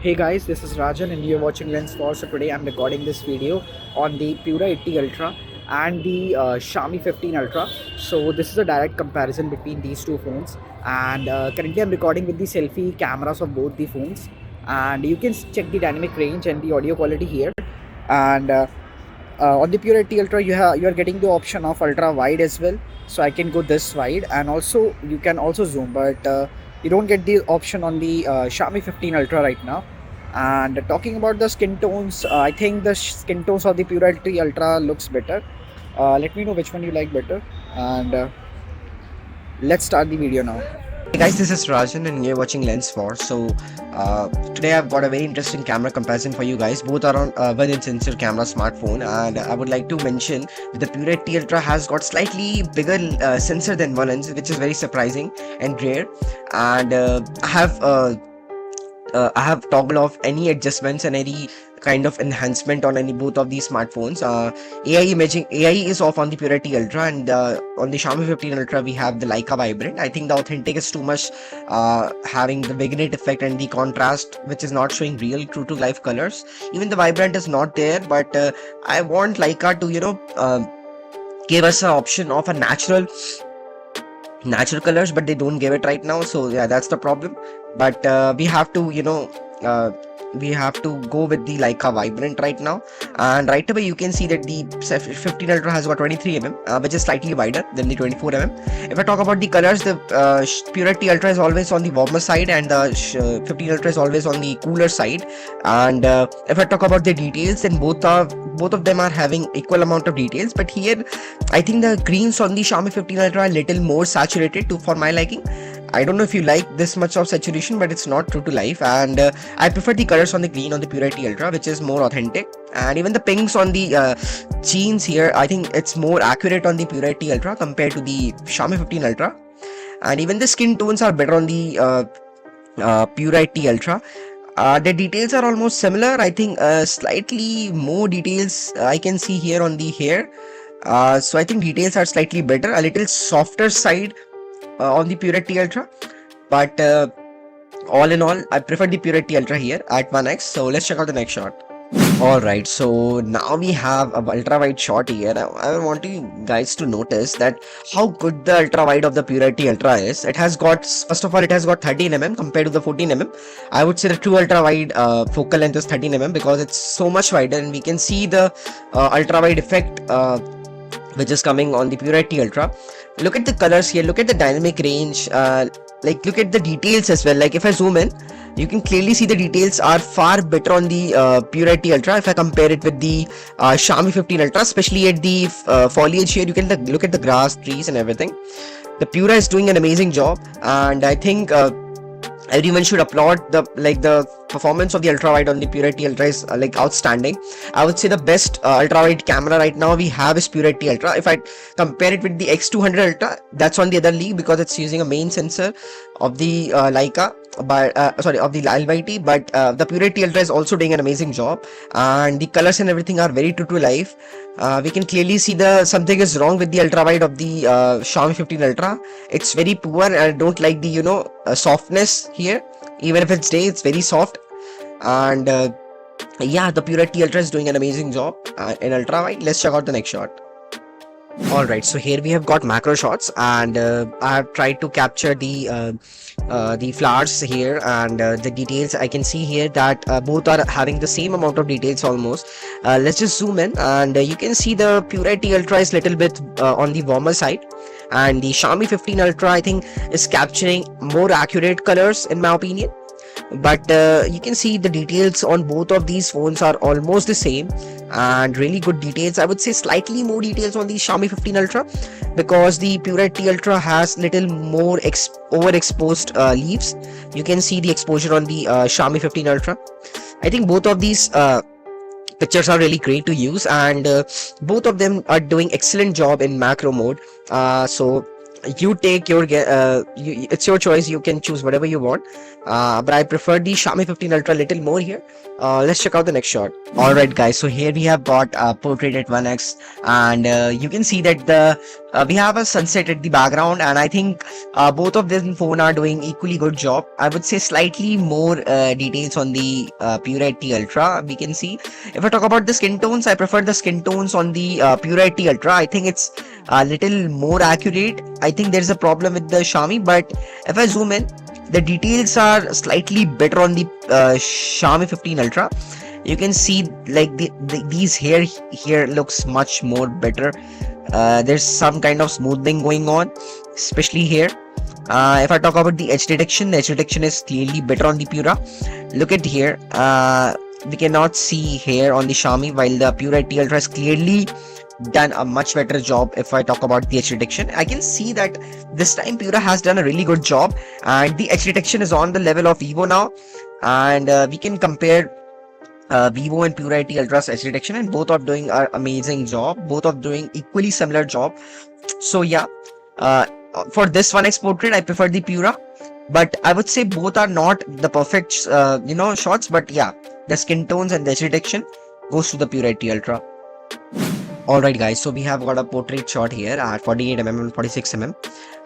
Hey guys, this is Rajan and you're watching Lens 4. So today I'm recording this video on the Pura 80 Ultra and the Xiaomi 15 Ultra. So this is a direct comparison between these two phones, and currently I'm recording with the selfie cameras of both the phones, and you can check the dynamic range and the audio quality here. And on the Pure 80 Ultra you are getting the option of ultra wide as well, so I can go this wide, and also you can also zoom, but you don't get the option on the Xiaomi 15 Ultra right now. And talking about the skin tones, I think the skin tones of the Pure 80 Ultra looks better. Let me know which one you like better, and let's start the video now. Hey guys, this is Rajan and you're watching Lens 4. Today I've got a very interesting camera comparison for you guys. Both are on 1-inch sensor camera smartphone, and I would like to mention the Pure 80 Ultra has got slightly bigger sensor than 1-inch, which is very surprising and rare. And I have toggle off any adjustments and any kind of enhancement on any both of these smartphones. AI is off on the Pure 80 Ultra, and on the Xiaomi 15 Ultra we have the Leica Vibrant. I think the authentic is too much having the vignette effect and the contrast, which is not showing real true to life colors. Even the Vibrant is not there, but I want Leica to give us an option of a natural colors, but they don't give it right now. So yeah, that's the problem. But we have to go with the Leica Vibrant right now, and right away you can see that the 15 Ultra has got 23mm, which is slightly wider than the 24mm. If I talk about the colors, the Pure 80 Ultra is always on the warmer side, and the 15 Ultra is always on the cooler side. And if I talk about the details, then both of them are having equal amount of details, but here I think the greens on the Xiaomi 15 Ultra are a little more saturated for my liking. I don't know if you like this much of saturation, but it's not true to life, and I prefer the colors on the green on the Pure 80 Ultra, which is more authentic. And even the pinks on the jeans here, I think it's more accurate on the Pure 80 Ultra compared to the Xiaomi 15 Ultra. And even the skin tones are better on the Pure 80 Ultra. The details are almost similar. I think slightly more details I can see here on the hair. So I think details are slightly better, a little softer side on the Pure 80 Ultra, but all in all I prefer the Pure 80 Ultra here at 1x. So let's check out the next shot. Alright, so now we have a ultra wide shot here. I want you guys to notice that how good the ultra wide of the Pure 80 Ultra is. It has got, first of all, it has got 13mm compared to the 14mm. I would say the true ultra wide focal length is 13mm because it's so much wider, and we can see the ultra wide effect which is coming on the Pure 80 Ultra. Look at the colors here, look at the dynamic range, look at the details as well. Like if I zoom in, you can clearly see the details are far better on the Pure 80 Ultra if I compare it with the Xiaomi 15 Ultra, especially at the foliage here. You can look at the grass, trees and everything. The Pura is doing an amazing job, and I think everyone should applaud the performance of the ultra wide on the Pure 80 Ultra is outstanding. I would say the best ultra wide camera right now we have is Pure 80 Ultra. If I compare it with the X200 Ultra, that's on the other league because it's using a main sensor of the Leica, but of the LYT, but the Pure 80 Ultra is also doing an amazing job, and the colors and everything are very true to life. We can clearly see something is wrong with the ultra wide of the Xiaomi 15 Ultra. It's very poor, and I don't like the softness here. Even if it's day, it's very soft. And yeah, the Pure 80 Ultra is doing an amazing job in ultra wide. Let's check out the next shot. Alright, so here we have got macro shots, and I have tried to capture the flowers here, and the details. I can see here that both are having the same amount of details almost. Let's just zoom in, and you can see the Pure 80 Ultra is little bit on the warmer side, and the Xiaomi 15 Ultra I think is capturing more accurate colors in my opinion. But you can see the details on both of these phones are almost the same, and really good details. I would say slightly more details on the Xiaomi 15 Ultra because the Pure 80 Ultra has little more overexposed leaves. You can see the exposure on the Xiaomi 15 Ultra. I think both of these pictures are really great to use, and both of them are doing excellent job in macro mode. So you take your it's your choice. You can choose whatever you want. but I prefer the Xiaomi 15 Ultra a little more here. Let's check out the next shot. Alright guys, so here we have got portrait at 1x, and you can see that the we have a sunset at the background, and I think both of them phone are doing equally good job. I would say slightly more details on the Pure 80 Ultra we can see. If I talk about the skin tones, I prefer the skin tones on the Pure 80 Ultra. I think it's a little more accurate. I think there's a problem with the Xiaomi, but if I zoom in, the details are slightly better on the Xiaomi 15 Ultra. You can see like these hair here looks much more better. There's some kind of smoothing going on, especially here. If I talk about the edge detection, the edge detection is clearly better on the Pura. Look at here. We cannot see hair on the Xiaomi, while the Pure 80 Ultra is clearly done a much better job. If I talk about the edge detection, I can see that this time Pura has done a really good job, and the edge detection is on the level of Vivo now, and we can compare Vivo and Pure 80 Ultra's edge detection, and both are doing an amazing job. Both are doing equally similar job. So yeah, for this 1x portrait, I prefer the Pura, but I would say both are not the perfect shots. But yeah, the skin tones and the edge detection goes to the Pure 80 Ultra. Alright guys, so we have got a portrait shot here at 48mm and 46mm,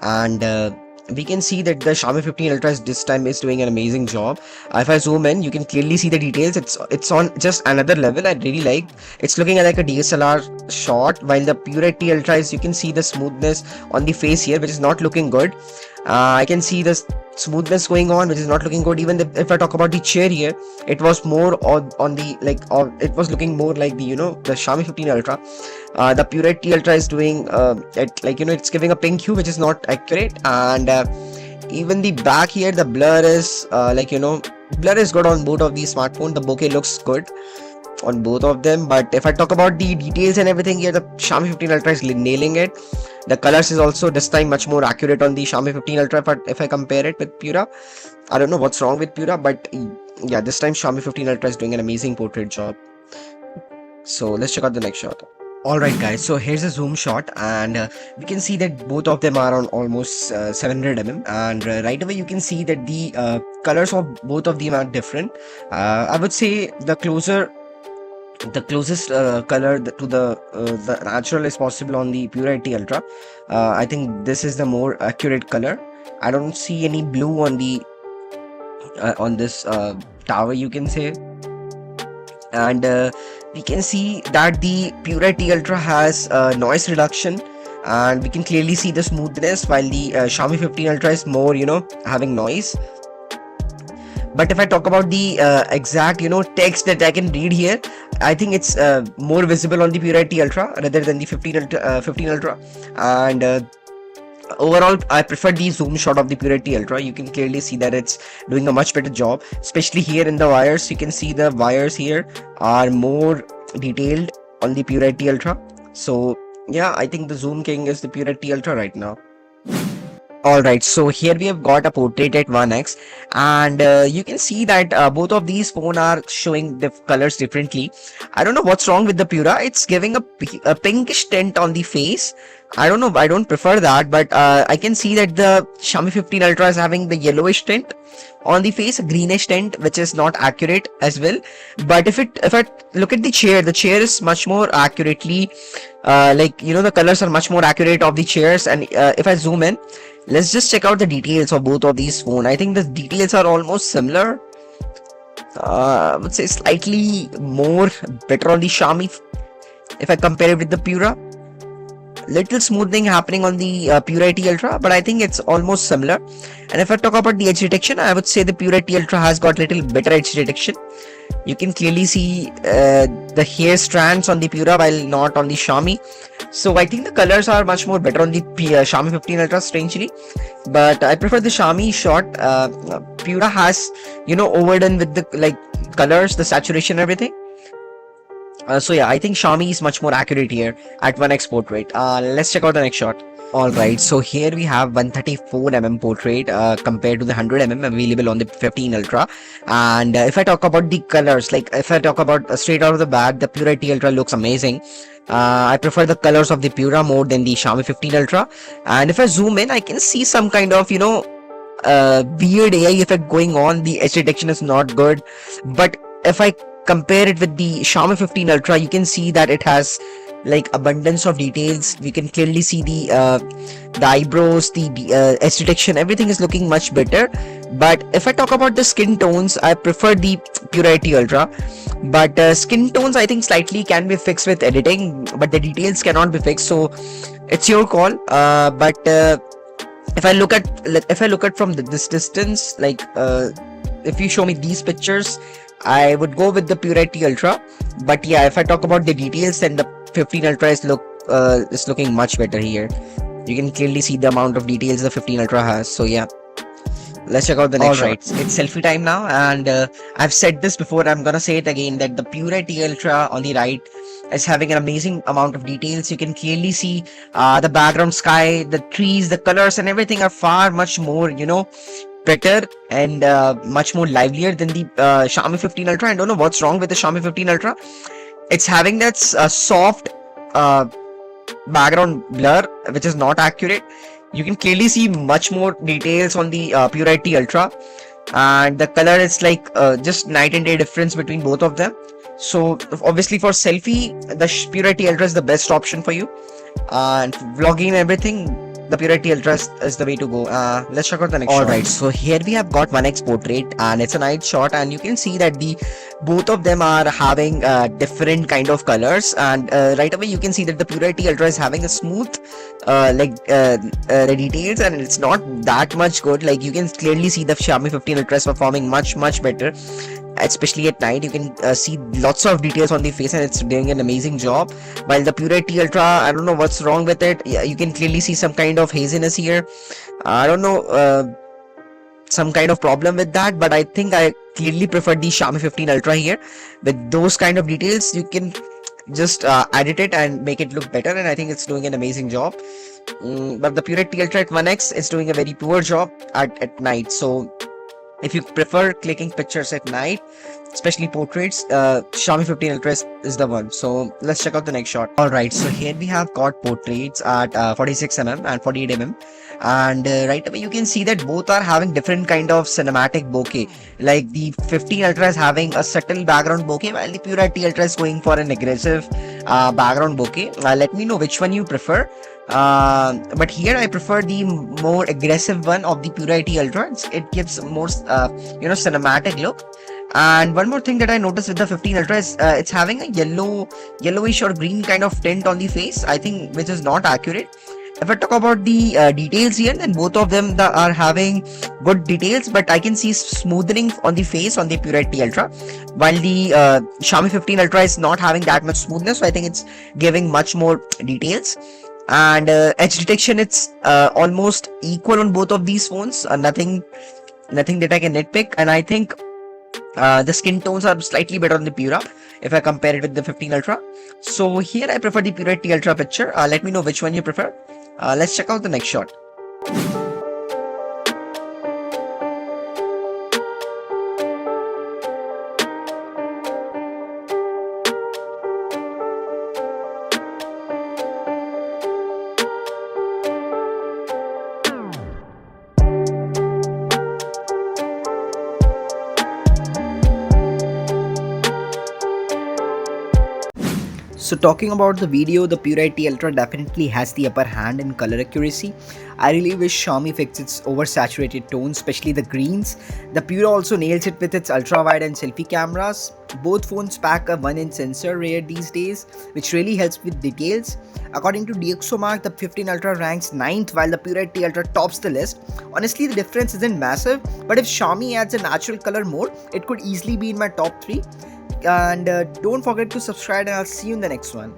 and we can see that the Xiaomi 15 Ultra this time is doing an amazing job. If I zoom in, you can clearly see the details. It's on just another level. I really like. It's looking like a DSLR shot, while the Pure 80 Ultra is, you can see the smoothness on the face here, which is not looking good. I can see the smoothness going on, which is not looking good. Even if I talk about the chair here, it was more on the it was looking more like the the Xiaomi 15 Ultra. The Pure 80 Ultra is doing it's giving a pink hue, which is not accurate, and even the back here, the blur is blur is good on both of these smartphones. The bokeh looks good on both of them. But if I talk about the details and everything here, the Xiaomi 15 Ultra is nailing it. The colors is also this time much more accurate on the Xiaomi 15 Ultra if I compare it with Pura. I don't know what's wrong with Pura, but yeah, this time Xiaomi 15 Ultra is doing an amazing portrait job. So let's check out the next shot. Alright guys, so here's a zoom shot, and we can see that both of them are on almost 700mm, and right away you can see that the colors of both of them are different. I would say the closest color to the natural is possible on the Pure 80 Ultra. I think this is the more accurate color. I don't see any blue on the on this tower, you can say, and we can see that the Pure 80 Ultra has noise reduction, and we can clearly see the smoothness, while the Xiaomi 15 Ultra is more having noise. But if I talk about the exact text that I can read here, I think it's more visible on the Pure 80 Ultra rather than the 15 Ultra, and overall I prefer the zoom shot of the Pure 80 Ultra. You can clearly see that it's doing a much better job, especially here in the wires. You can see the wires here are more detailed on the Pure 80 Ultra. So yeah, I think the zoom king is the Pure 80 Ultra right now. Alright, so here we have got a portrait at 1x, and you can see that both of these phones are showing the colors differently. I don't know what's wrong with the Pura. It's giving a pinkish tint on the face. I don't know, I don't prefer that, but I can see that the Xiaomi 15 Ultra is having the yellowish tint on the face, a greenish tint, which is not accurate as well. But if I look at the chair is much more accurately the colors are much more accurate of the chairs. And if I zoom in, let's just check out the details of both of these phones. I think the details are almost similar. I would say slightly more better on the Xiaomi if I compare it with the Pura. Little smoothing happening on the Pure 80 Ultra, but I think it's almost similar. And if I talk about the edge detection, I would say the Pure 80 Ultra has got little better edge detection. You can clearly see the hair strands on the Pura while not on the Xiaomi. So I think the colors are much more better on the Xiaomi 15 Ultra, strangely. But I prefer the Xiaomi shot. Pura has overdone with the colors, the saturation, everything. So yeah, I think Xiaomi is much more accurate here at 1x portrait. Let's check out the next shot. Alright, so here we have 134mm portrait compared to the 100mm available on the 15 Ultra. And if I talk about the colors, if I talk about straight out of the bat, the Pure 80 Ultra looks amazing. I prefer the colors of the Pura more than the Xiaomi 15 Ultra. And if I zoom in, I can see some kind of weird AI effect going on. The edge detection is not good, but if I compare it with the Xiaomi 15 Ultra, you can see that it has like abundance of details. We can clearly see the eyebrows, the edge detection, everything is looking much better. But if I talk about the skin tones, I prefer the Purity Ultra. But skin tones I think slightly can be fixed with editing, but the details cannot be fixed, so it's your call. But if I look at from this distance, like if you show me these pictures, I would go with the Purity Ultra. But yeah, if I talk about the details, then the 15 Ultra is looking much better here. You can clearly see the amount of details the 15 Ultra has. So yeah, let's check out the next shot. It's selfie time now, and I've said this before, I'm gonna say it again, that the Purity Ultra on the right is having an amazing amount of details. You can clearly see the background sky, the trees, the colors and everything are far much more, better and much more livelier than the Xiaomi 15 Ultra. I don't know what's wrong with the Xiaomi 15 Ultra. It's having that soft background blur, which is not accurate. You can clearly see much more details on the Purity Ultra, and the color is like just night and day difference between both of them. So obviously for selfie, the Purity Ultra is the best option for you, and vlogging and everything, the Purity Ultra is the way to go. Let's check out the next shot. Alright, so here we have got 1x portrait, and it's a night shot, and you can see that both of them are having different kind of colors, and right away you can see that the Purity Ultra is having a smooth the details, and it's not that much good. Like you can clearly see the Xiaomi 15 Ultra is performing much better, especially at night. You can see lots of details on the face, and it's doing an amazing job. While the Purity Ultra, I don't know what's wrong with it. Yeah, you can clearly see some kind of haziness here. I don't know, some kind of problem with that, but I think I clearly prefer the Xiaomi 15 Ultra here. With those kind of details, you can just edit it and make it look better, and I think it's doing an amazing job. But the Purity Ultra at 1x is doing a very poor job at night. So if you prefer clicking pictures at night, especially portraits, Xiaomi 15 Ultra is the one. So let's check out the next shot. Alright, so here we have got portraits at 46mm and 48mm, and right away you can see that both are having different kind of cinematic bokeh. Like the 15 Ultra is having a subtle background bokeh, while the Purity Ultra is going for an aggressive background bokeh. Let me know which one you prefer. But here I prefer the more aggressive one of the Purity Ultra. It gives more cinematic look. And one more thing that I noticed with the 15 Ultra is it's having a yellowish or green kind of tint on the face, I think, which is not accurate. If I talk about the details here, then both of them are having good details, but I can see smoothening on the face on the Purity Ultra, while the Xiaomi 15 Ultra is not having that much smoothness, so I think it's giving much more details. And edge detection, it's almost equal on both of these phones. Nothing that I can nitpick, and I think the skin tones are slightly better on the Pura if I compare it with the 15 Ultra. So here I prefer the Purity Ultra picture. Let me know which one you prefer. Let's check out the next shot. So talking about the video, the Purity Ultra definitely has the upper hand in color accuracy. I really wish Xiaomi fixed its oversaturated tones, especially the greens. The Pura also nails it with its ultra wide and selfie cameras. Both phones pack a 1-inch sensor rare these days, which really helps with details. According to DxOMark, the 15 Ultra ranks 9th while the Purity Ultra tops the list. Honestly, the difference isn't massive, but if Xiaomi adds a natural color mode, it could easily be in my top 3. And don't forget to subscribe, and I'll see you in the next one.